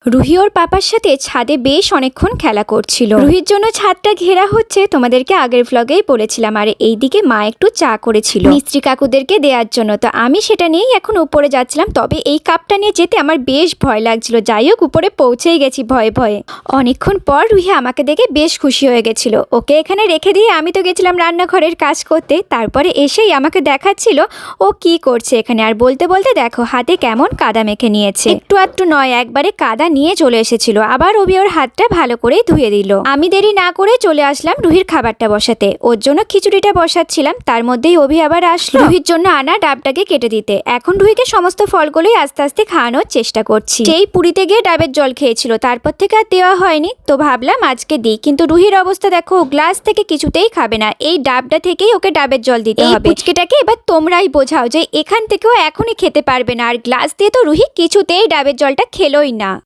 রুহি ওর পাপার সাথে ছাদে বেশ অনেকক্ষণ খেলা করছিল। রুহির জন্য ছাদটা ঘেরা হচ্ছে, তোমাদেরকে আগের ভ্লগেই বলেছিলাম। আর এইদিকে মা একটু চা করেছিল মিস্ত্রি কাকুদেরকে দেওয়ার জন্য, তো আমি সেটা নিয়েই এখন উপরে যাচ্ছিলাম। তবে এই কাপটা নিয়ে যেতে আমার বেশ ভয় লাগছিল। যাই হোক, উপরে পৌঁছেই গেছি ভয়ে ভয়ে। অনেকক্ষণ পর রুহি আমাকে দেখে বেশ খুশি হয়ে গেছিল। ওকে এখানে রেখে দিয়ে আমি তো গেছিলাম রান্নাঘরের কাজ করতে। তারপরে এসেই আমাকে দেখাচ্ছিল ও কি করছে এখানে। আর বলতে বলতে দেখো হাতে কেমন কাদা মেখে নিয়েছে। একটু আধটু নয়, একবারে কাদা নিয়ে চলে এসেছিল। আবার অভি ওর হাতটা ভালো করে ধুয়ে দিল। আমি দেরি না করে চলে আসলাম রুহির খাবারটা বসাতে। ওর জন্য খিচুড়িটা বসাচ্ছিলাম, তার মধ্যেই অভি আবার আসলো রুহির জন্য আনা ডাবটাকে কেটে দিতে। এখন রুহিকে সমস্ত ফলগুলোই আস্তে আস্তে খাওয়ানোর চেষ্টা করছি। সেই পুরীতে গিয়ে ডাবের জল খেয়েছিল, তারপর থেকে আর দেওয়া হয়নি, তো ভাবলাম আজকে দিই। কিন্তু রুহির অবস্থা দেখো, গ্লাস থেকে কিছুতেই খাবে না। এই ডাবটা থেকেই ওকে ডাবের জল দিতে হবে। পুচকেটাকে এবার তোমরাই বোঝাও যে এখান থেকেও এখনই খেতে পারবে না। আর গ্লাস দিয়ে তো রুহি কিছুতেই ডাবের জলটা খেলোই না।